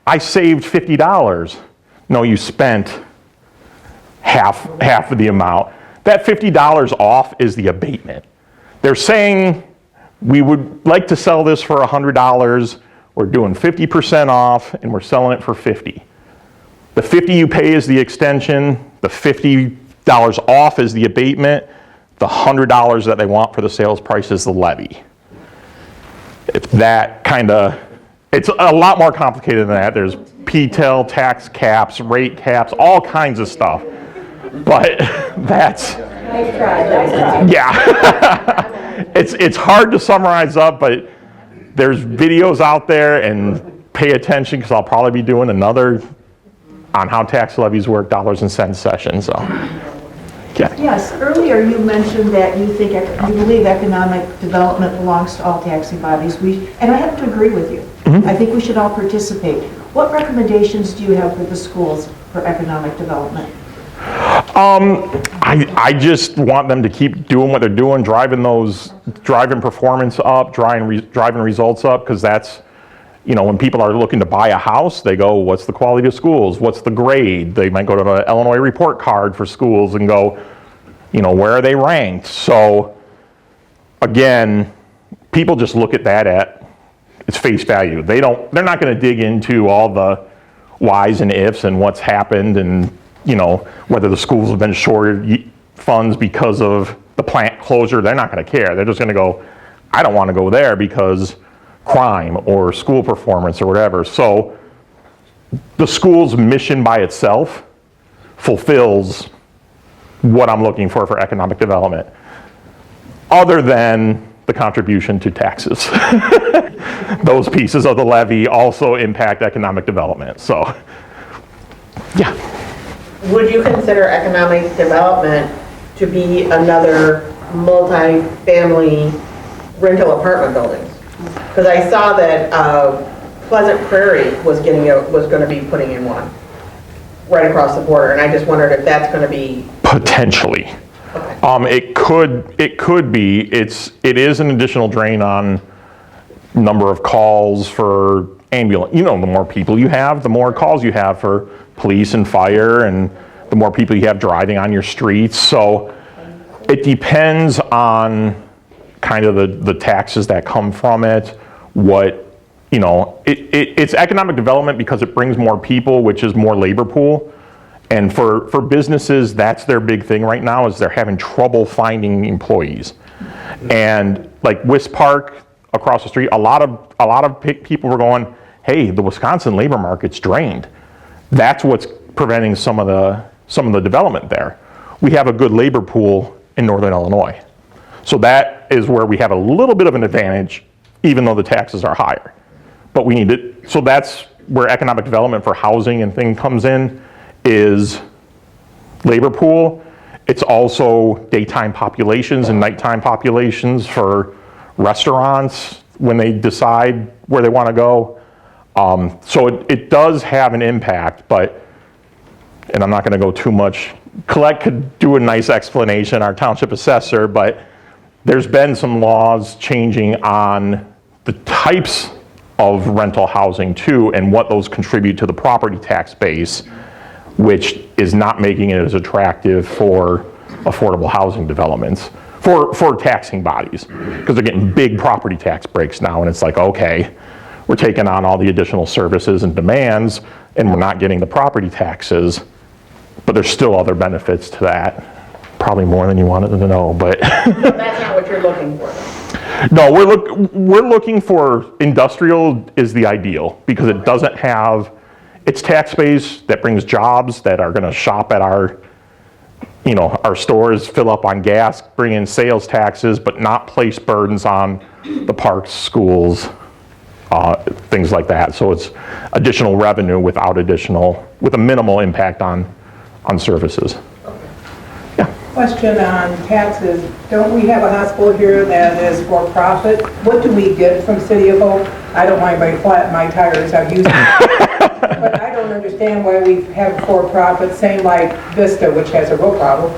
I saved $50. No, you spent half of the amount. That $50 off is the abatement. They're saying, we would like to sell this for $100, we're doing 50% off, and we're selling it for $50. The $50 you pay is the extension, the $50 off is the abatement, the $100 that they want for the sales price is the levy. If that kind of, it's a lot more complicated than that. There's P-TEL, tax caps, rate caps, all kinds of stuff. But that's, yeah. It's hard to summarize up, but there's videos out there, and pay attention because I'll probably be doing another on how tax levies work, dollars and cents session, so. Yeah. Yes, earlier you mentioned that you think, you believe economic development belongs to all taxing bodies. And I have to agree with you. I think we should all participate. What recommendations do you have for the schools for economic development? I just want them to keep doing what they're doing, driving performance up, driving results up, because that's, when people are looking to buy a house, they go, what's the quality of schools? What's the grade? They might go to the Illinois report card for schools and go, where are they ranked? So again, people just look at that at its face value. They're not going to dig into all the whys and ifs and what's happened and, whether the schools have been shorted funds because of the plant closure. They're not going to care. They're just going to go, I don't want to go there because crime or school performance or whatever. So the school's mission by itself fulfills what I'm looking for economic development, other than the contribution to taxes. Those pieces of the levy also impact economic development. So, yeah. Would you consider economic development to be another multi-family rental apartment buildings? Because I saw that Pleasant Prairie was going to be putting in one right across the border, and I just wondered if that's going to be potentially. Okay. It could be. It is an additional drain on number of calls for ambulance. The more people you have, the more calls you have for police and fire, and the more people you have driving on your streets. So it depends on kind of the taxes that come from it. It's economic development because it brings more people, which is more labor pool. And for businesses, that's their big thing right now, is they're having trouble finding employees. And like West Park across the street, a lot of people were going, hey, the Wisconsin labor market's drained. That's what's preventing some of the development there. We have a good labor pool in Northern Illinois. So that is where we have a little bit of an advantage, even though the taxes are higher. But we need it. So that's where economic development for housing and things comes in, is labor pool. It's also daytime populations and nighttime populations for restaurants when they decide where they want to go. So it does have an impact, and I'm not going to go too much. Colette could do a nice explanation, our township assessor, but there's been some laws changing on the types of rental housing too, and what those contribute to the property tax base, which is not making it as attractive for affordable housing developments, for taxing bodies, because they're getting big property tax breaks now, and it's like, okay, we're taking on all the additional services and demands, and we're not getting the property taxes, but there's still other benefits to that. Probably more than you wanted to know, but. So that's not what you're looking for? No, we're looking for industrial is the ideal, because it doesn't have, it's tax base that brings jobs that are gonna shop at our stores, fill up on gas, bring in sales taxes, but not place burdens on the parks, schools, things like that. So it's additional revenue with a minimal impact on services. Question on taxes. Don't we have a hospital here that is for profit? What do we get from City of Hope? I don't mind my flat, my tires, I've used it. But I don't understand why we have for-profit, same like Vista, which has a real problem.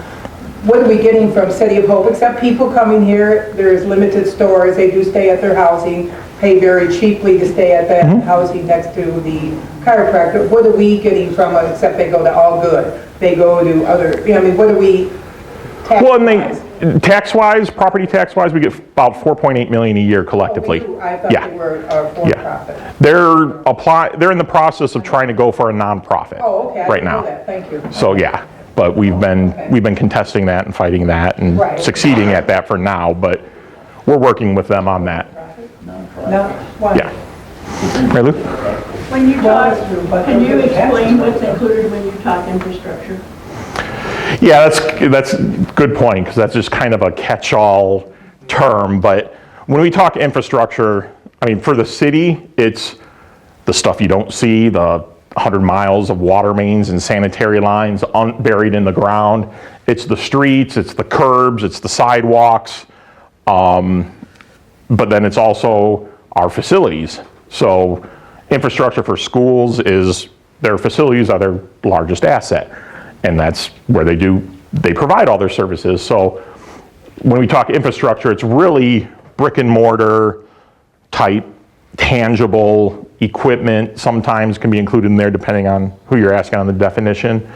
What are we getting from City of Hope, except people coming here, there's limited stores, they do stay at their housing, pay very cheaply to stay at that housing next to the chiropractor. What are we getting from it, except they go to All Good? They go to other, I mean, what are we Well, tax-wise? and tax-wise, property tax-wise, we get about 4.8 million a year collectively. I thought Yeah. they were for-profit. They're in the process of trying to go for a nonprofit Oh, okay, I right didn't know now. that, thank you. So, yeah, but we've been contesting that and fighting that and Right. succeeding at that for now, but we're working with them on that. No, why? Yeah. Mary Lou? When you talk, can you explain what's included when you talk infrastructure? Yeah, that's a good point, because that's just kind of a catch-all term, but when we talk infrastructure, I mean, for the city, it's the stuff you don't see, the 100 miles of water mains and sanitary lines buried in the ground. It's the streets, it's the curbs, it's the sidewalks, but then it's also our facilities. So infrastructure for schools is, their facilities are their largest asset, and that's where they provide all their services. So when we talk infrastructure, it's really brick and mortar type, tangible equipment. Sometimes can be included in there depending on who you're asking on the definition.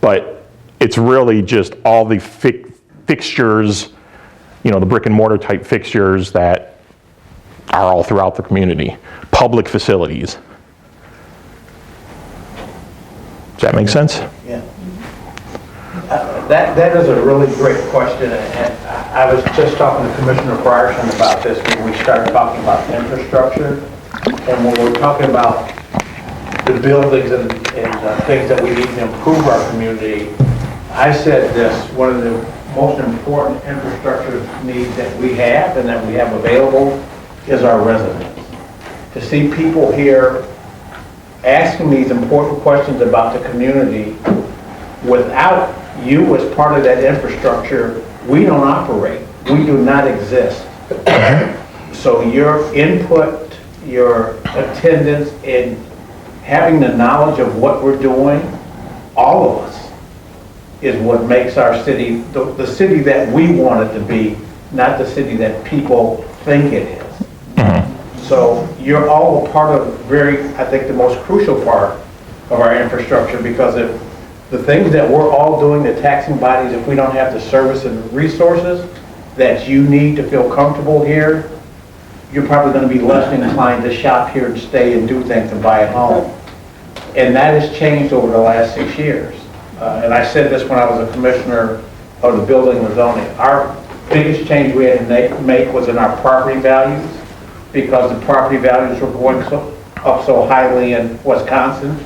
But it's really just all the fixtures, you know, the brick and mortar type fixtures that are all throughout the community. Public facilities. Does that make sense? Yeah. That is a really great question, and I was just talking to Commissioner Frierson about this when we started talking about infrastructure, and when we're talking about the buildings and things that we need to improve our community, I said this, one of the most important infrastructure needs that we have and that we have available is our residents. To see people here asking these important questions about the community, without you as part of that infrastructure, we don't operate. We do not exist. So your input, your attendance, and having the knowledge of what we're doing, all of us, is what makes our city the city that we want it to be, not the city that people think it is. So you're all a part of I think the most crucial part of our infrastructure, because if the things that we're all doing, the taxing bodies, if we don't have the service and resources that you need to feel comfortable here, you're probably going to be less inclined to shop here and stay and do things and buy a home. And that has changed over the last 6 years. And I said this when I was a commissioner of the building and zoning. Our biggest change we had to make was in our property values, because the property values were going up so highly in Wisconsin.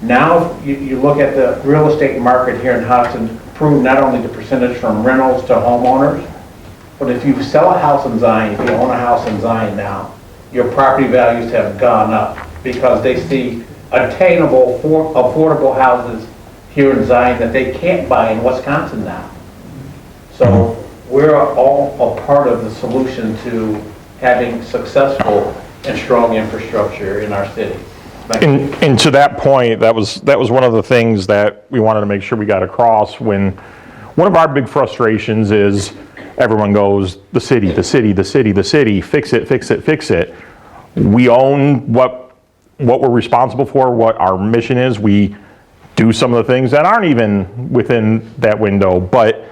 Now you look at the real estate market here in Hudson, improve not only the percentage from rentals to homeowners, but if you sell a house in Zion, if you own a house in Zion now, your property values have gone up because they see attainable, affordable houses here in Zion that they can't buy in Wisconsin now. So we're all a part of the solution to having successful and strong infrastructure in our city. And to that point, that was one of the things that we wanted to make sure we got across. When one of our big frustrations is everyone goes, the city, the city, the city, the city, fix it, fix it, fix it. We own what we're responsible for, what our mission is. We do some of the things that aren't even within that window, but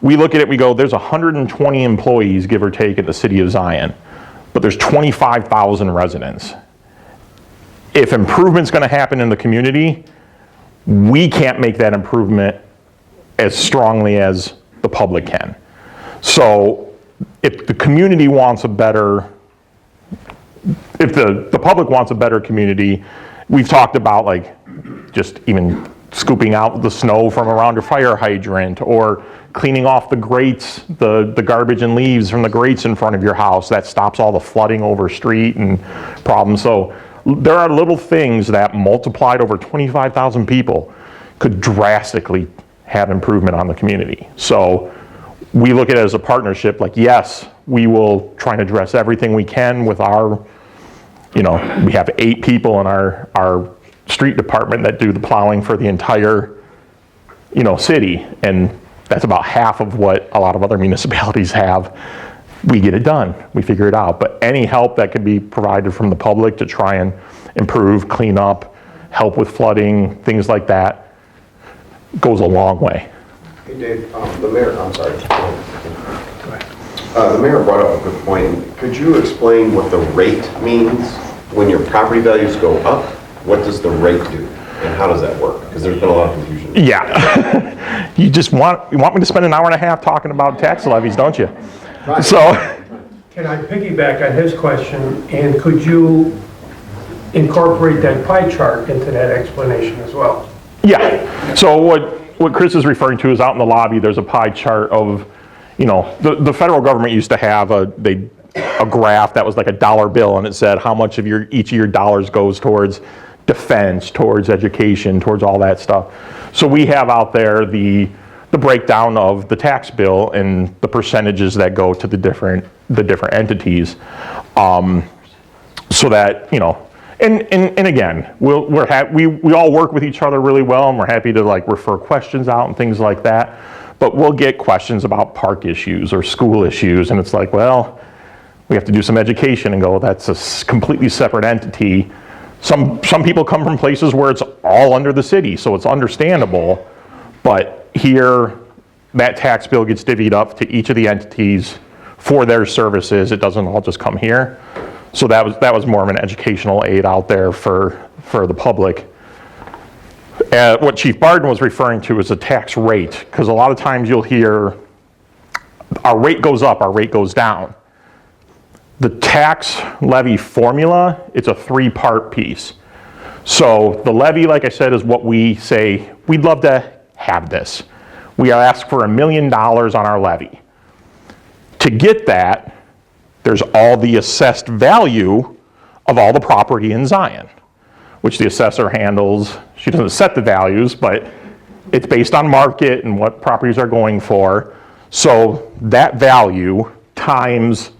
we look at it, we go, there's 120 employees, give or take, at the city of Zion, but there's 25,000 residents. If improvement's going to happen in the community, we can't make that improvement as strongly as the public can. So if the community wants a better, if the public wants a better community, we've talked about like just even scooping out the snow from around your fire hydrant, or cleaning off the grates, the garbage and leaves from the grates in front of your house. That stops all the flooding over street and problems. So there are little things that multiplied over 25,000 people could drastically have improvement on the community. So we look at it as a partnership, like, yes, we will try and address everything we can with our, we have 8 people in our street department that do the plowing for the entire, city, and that's about half of what a lot of other municipalities have. We get it done, we figure it out, but any help that can be provided from the public to try and improve, clean up, help with flooding, things like that, goes a long way. Hey Dave, the mayor, I'm sorry. The mayor brought up a good point. Could you explain what the rate means? When your property values go up, what does the rate do? And how does that work? Because there's been a lot of confusion. Yeah. You want me to spend an hour and a half talking about tax levies, don't you? Right. So, Can I piggyback on his question, and could you incorporate that pie chart into that explanation as well? yeah. So what Chris is referring to is out in the lobby, there's a pie chart of, the federal government used to have a graph that was like a dollar bill, and it said how much of each of your dollars goes towards defense, towards education, towards all that stuff. So we have out there the breakdown of the tax bill and the percentages that go to the different entities, so that and again, we all work with each other really well, and we're happy to refer questions out and things like that. But we'll get questions about park issues or school issues, and it's like, well, we have to do some education, and go, that's a completely separate entity. Some people come from places where it's all under the city, so it's understandable. But here, that tax bill gets divvied up to each of the entities for their services. It doesn't all just come here. So that was more of an educational aid out there for the public. What Chief Barden was referring to is a tax rate, because a lot of times you'll hear our rate goes up, our rate goes down. The tax levy formula, it's a 3-part piece. So the levy, like I said, is what we say, we'd love to have this. We ask for $1 million on our levy. To get that, there's all the assessed value of all the property in Zion, which the assessor handles. She doesn't set the values, but it's based on market and what properties are going for. So that value times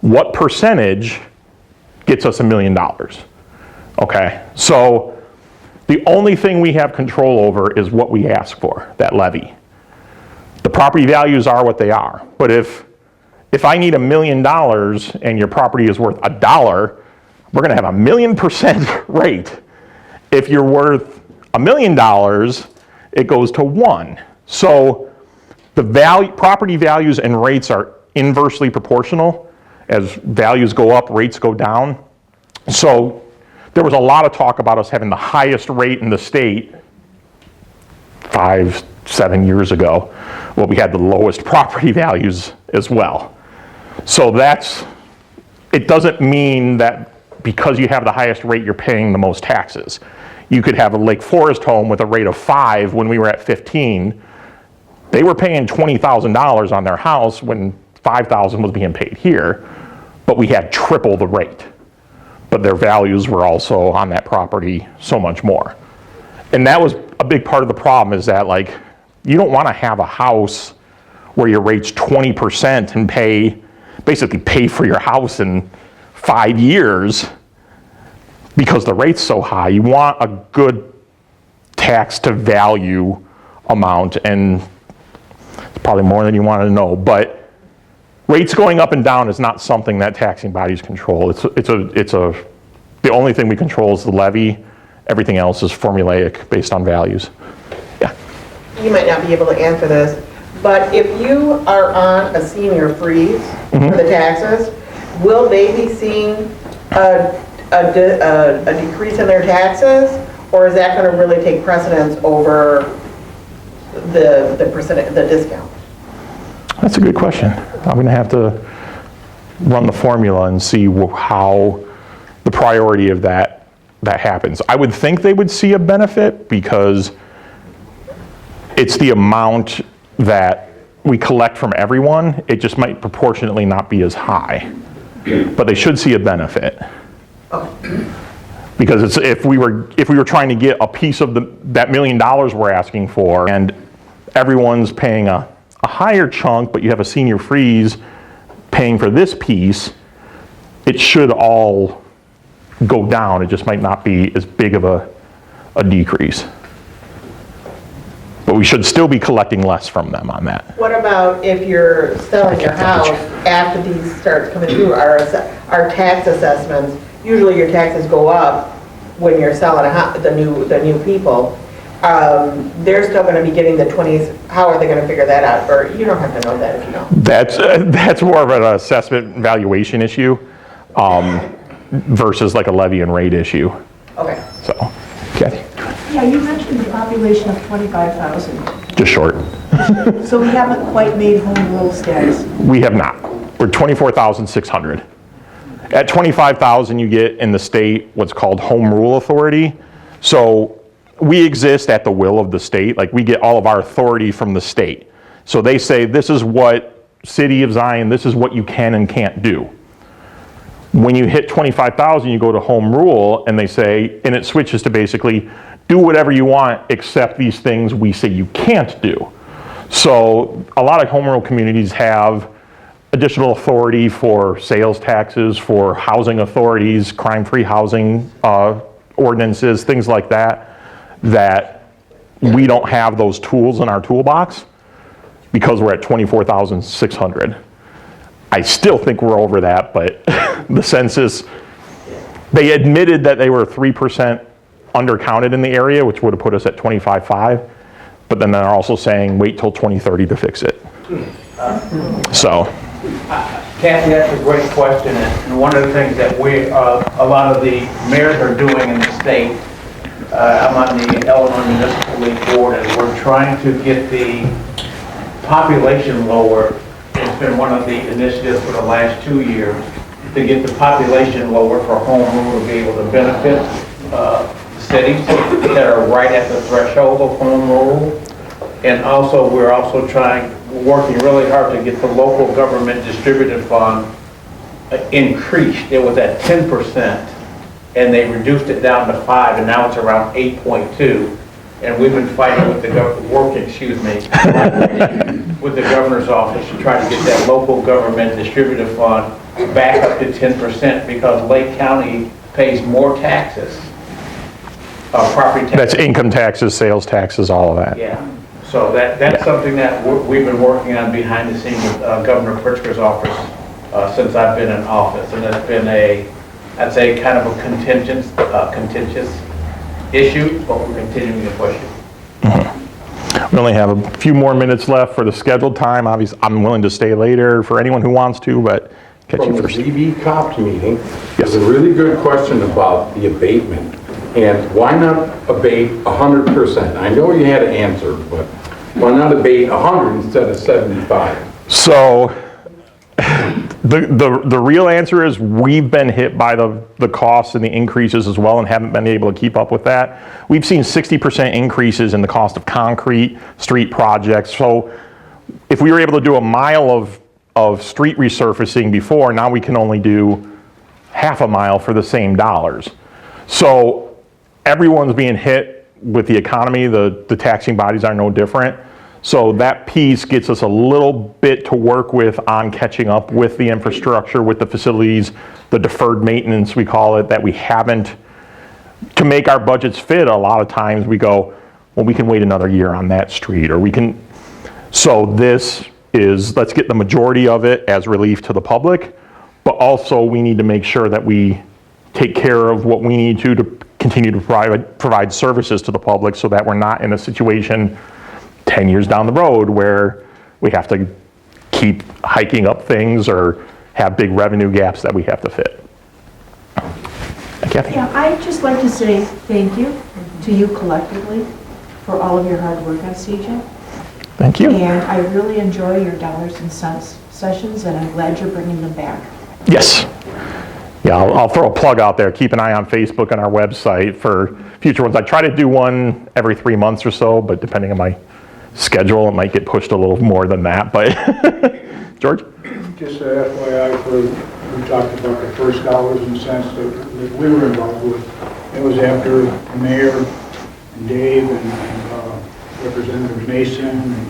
what percentage gets us $1 million. Okay, so the only thing we have control over is what we ask for, that levy. The property values are what they are, but if I need $1 million and your property is worth $1, we're gonna have 1,000,000% rate. If you're worth $1 million, it goes to 1. So the property values and rates are inversely proportional. As values go up, rates go down. So there was a lot of talk about us having the highest rate in the state 5-7 years ago. Well, we had the lowest property values as well. So it doesn't mean that because you have the highest rate, you're paying the most taxes. You could have a Lake Forest home with a rate of 5 when we were at 15. They were paying $20,000 on their house when $5,000 was being paid here, but we had triple the rate. But their values were also on that property so much more. And that was a big part of the problem, is that you don't want to have a house where your rate's 20% and basically pay for your house in 5 years because the rate's so high. You want a good tax to value amount, and it's probably more than you want to know, but rates going up and down is not something that taxing bodies control. The only thing we control is the levy. Everything else is formulaic based on values. Yeah. You might not be able to answer this, but if you are on a senior freeze for the taxes, will they be seeing a decrease in their taxes, or is that going to really take precedence over the discount? That's a good question. I'm going to have to run the formula and see how the priority of that happens. I would think they would see a benefit because it's the amount that we collect from everyone. It just might proportionately not be as high, but they should see a benefit. Because if we were trying to get a piece of that $1 million we're asking for, and everyone's paying a higher chunk, but you have a senior freeze paying for this piece, it should all go down. It just might not be as big of a a decrease. But we should still be collecting less from them on that. What about if you're selling your house after these start coming through, our tax assessments, usually your taxes go up when you're selling the new people. They're still gonna be getting the 20s, how are they gonna figure that out? Or you don't have to know that if you don't. That's more of an assessment and valuation issue versus like a levy and rate issue. Okay. So, Kathy, Yeah, you mentioned the population of 25,000. just short. So we haven't quite made home rule status. We have not. We're 24,600. At 25,000, you get in the state what's called home rule authority. So we exist at the will of the state. Like we get all of our authority from the state. So they say, this is what City of Zion, this is what you can and can't do. When you hit 25,000, you go to home rule and they say, and it switches to basically do whatever you want except these things we say you can't do. So a lot of home rule communities have additional authority for sales taxes, for housing authorities, crime-free housing ordinances, things like that, that we don't have those tools in our toolbox because we're at 24,600. I still think we're over that, but the census, they admitted that they were 3% undercounted in the area, which would have put us at 25.5, but then they're also saying wait till 2030 to fix it. So. Kathy, that's a great question, and one of the things that a lot of the mayors are doing in the state, I'm on the Illinois Municipal League Board, and we're trying to get the population lower. It's been one of the initiatives for the last 2 years to get the population lower for home rule to be able to benefit cities that are right at the threshold of home rule. And also, we're working really hard to get the local government distributed fund increased. It was at 10%, and they reduced it down to 5, and now it's around 8.2. And we've been fighting with with the governor's office to try to get that local government distributive fund back up to 10% because Lake County pays more taxes, property taxes. That's income taxes, sales taxes, all of that. Yeah. So that's something that we've been working on behind the scenes with Governor Pritzker's office since I've been in office, and it's been I'd say kind of a contentious issue, but we're continuing to push it. We only have a few more minutes left for the scheduled time. Obviously, I'm willing to stay later for anyone who wants to, but catch you first. From the ZBCOPS meeting, there's a really good question about the abatement. And why not abate 100%? I know you had an answer, but why not abate 100 instead of 75? So the real answer is we've been hit by the costs and the increases as well and haven't been able to keep up with that. We've seen 60% increases in the cost of concrete, street projects. So if we were able to do a mile of street resurfacing before, now we can only do half a mile for the same dollars. So everyone's being hit with the economy. The taxing bodies are no different. So that piece gets us a little bit to work with on catching up with the infrastructure, with the facilities, the deferred maintenance, we call it, that we haven't, to make our budgets fit. A lot of times we go, well, we can wait another year on that street, or we can. So this is, let's get the majority of it as relief to the public, but also we need to make sure that we take care of what we need to continue to provide services to the public so that we're not in a situation 10 years down the road where we have to keep hiking up things or have big revenue gaps that we have to fit. Kathy? Yeah, I'd just like to say thank you to you collectively for all of your hard work on CJ. Thank you. And I really enjoy your dollars and cents sessions, and I'm glad you're bringing them back. Yes. Yeah, I'll throw a plug out there. Keep an eye on Facebook and our website for future ones. I try to do one every 3 months or so, but depending on my schedule, it might get pushed a little more than that, but George? Just a FYI, we talked about the first dollars and cents that we were involved with. It was after the mayor and Dave and Representative Mason and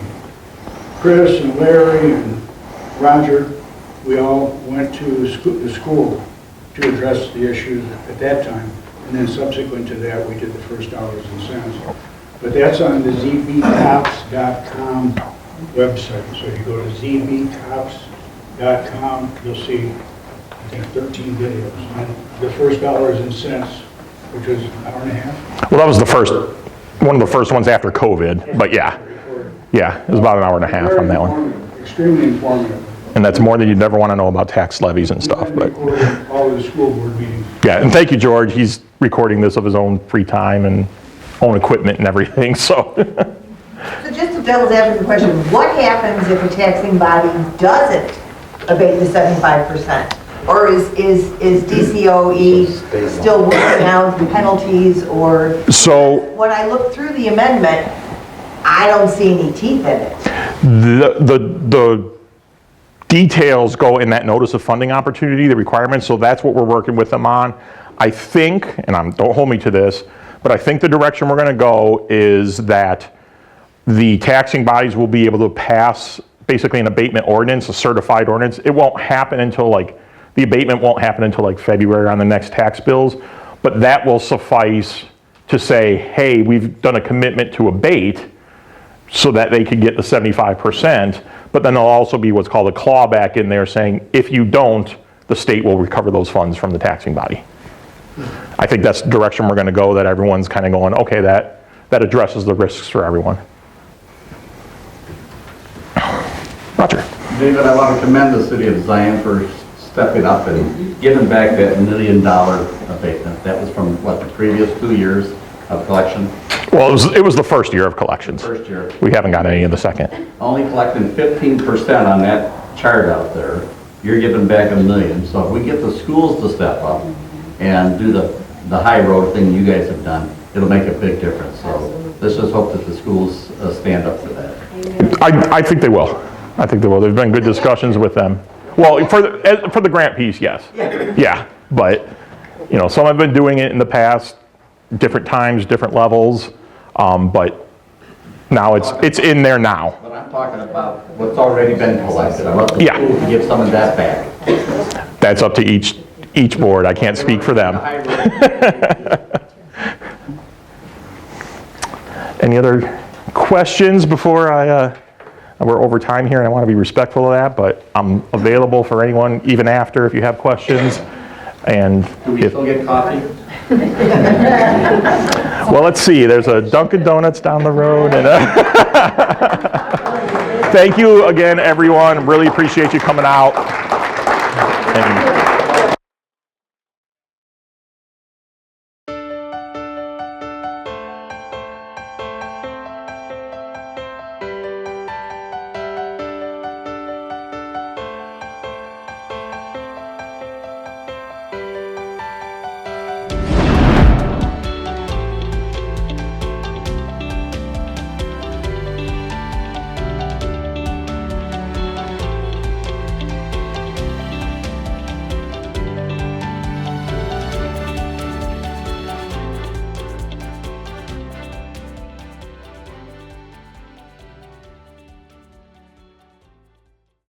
Chris and Larry and Roger. We all went to the school to address the issues at that time. and then subsequent to that, we did the first dollars and cents. But that's on the ZBCOPS.com website. So you go to ZBCOPS.com, you'll see, I think, 13 videos. And the first dollars and cents, which was an hour and a half. Well, that was one of the first ones after COVID, but yeah. Yeah, it was about an hour and a half on that one. Informative, extremely informative. And that's more than you'd ever want to know about tax levies and stuff, but. Recorded all of the school board meetings. Yeah, and thank you, George. He's recording this of his own free time and own equipment and everything, so. So just a devil's advocate question, what happens if a taxing body doesn't abate the 75%? Or is DCOE still working out the penalties, or? So When I look through the amendment, I don't see any teeth in it. the details go in that notice of funding opportunity, the requirements, so that's what we're working with them on. I think, and don't hold me to this, but I think the direction we're gonna go is that the taxing bodies will be able to pass basically an abatement ordinance, a certified ordinance. It won't happen until the abatement won't happen until February on the next tax bills, but that will suffice to say, hey, we've done a commitment to abate so that they could get the 75%, but then there'll also be what's called a clawback in there saying, if you don't, the state will recover those funds from the taxing body. I think that's the direction we're gonna go, that everyone's kind of going, okay, that addresses the risks for everyone. Roger. David, I want to commend the city of Zion for stepping up and giving back that $1 million abatement. That was from, what, the previous 2 years of collection? Well, it was the first year of collections. First year. We haven't got any in the second. Only collecting 15% on that chart out there. You're giving back $1 million. So if we get the schools to step up and do the high road thing you guys have done, it'll make a big difference. So let's just hope that the schools stand up for that. I think they will. I think they will. There's been good discussions with them. Well, for the grant piece, yes. Yeah, but, some have been doing it in the past, different times, different levels, but now it's in there now. But I'm talking about what's already been collected. I want the Yeah. schools to give some of that back. That's up to each board. I can't speak for them. Any other questions before we're over time here, and I want to be respectful of that, but I'm available for anyone, even after, if you have questions. And Do we still get coffee? well, let's see. There's a Dunkin' Donuts down the road, and thank you again, everyone. Really appreciate you coming out. And